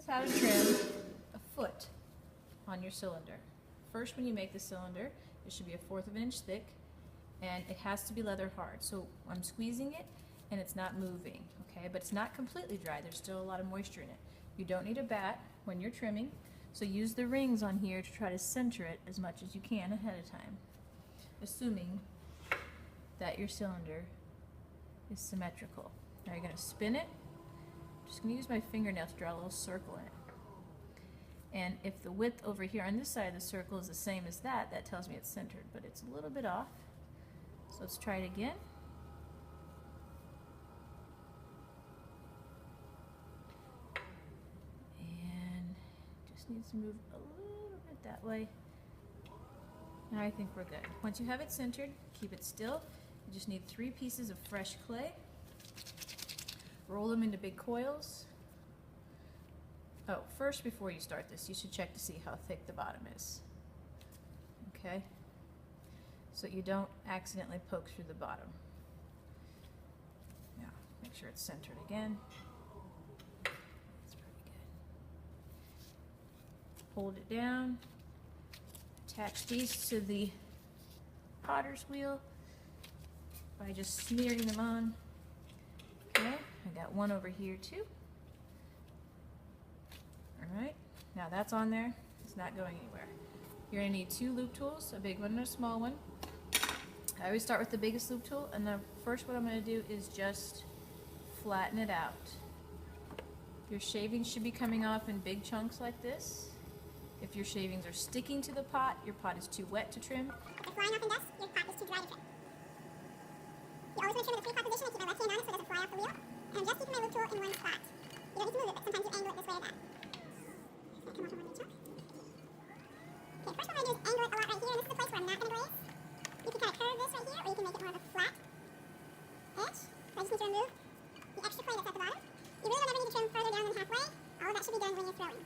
is how to trim a foot on your cylinder. First, when you make the cylinder, it should be 1/4 of an inch thick, and it has to be leather hard. So I'm squeezing it and it's not moving, okay? But it's not completely dry. There's still a lot of moisture in it. You don't need a bat when you're trimming, so use the rings on here to try to center it as much as you can ahead of time, assuming that your cylinder is symmetrical. Now you're going to spin it. I'm just going to use my fingernail to draw a little circle in it. And if the width over here on this side of the circle is the same as that, that tells me it's centered, but it's a little bit off. So let's try it again. And just needs to move a little bit that way. And I think we're good. Once you have it centered, keep it still. You just need 3 pieces of fresh clay. Roll them into big coils. Oh, first, before you start this, you should check to see how thick the bottom is. Okay? So you don't accidentally poke through the bottom. Now, make sure it's centered again. That's pretty good. Hold it down. Attach these to the potter's wheel by just smearing them on. Okay, I got one over here too. Alright, now that's on there. It's not going anywhere. You're going to need 2 loop tools, a big one and a small one. I always start with the biggest loop tool, and the first what I'm going to do is just flatten it out. Your shavings should be coming off in big chunks like this. If your shavings are sticking to the pot, your pot is too wet to trim. If they're flying off in dust, your pot is too dry to trim. You always want to trim in the 3-part position. I keep my left hand on it so it doesn't fly off the wheel. And I'm just keeping my loop tool in one spot. You don't need to move it, but sometimes you angle it this way or that. It's going to come off in one big chunk. Okay, first what I'm going to do is angle it a lot right here, and this is the place where I'm not going to glaze. You can kind of curve this right here, or you can make it more of a flat edge. So I just need to remove the extra clay that's at the bottom. You really don't ever need to trim further down than halfway. All of that should be done when you're throwing.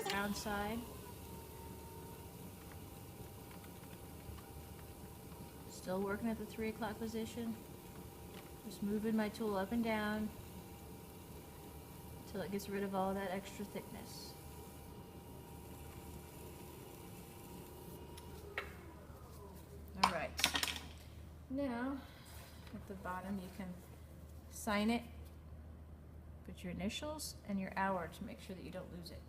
Downside. Still working at the 3 o'clock position. Just moving my tool up and down until it gets rid of all that extra thickness. Alright. Now, at the bottom you can sign it, put your initials and your hour to make sure that you don't lose it.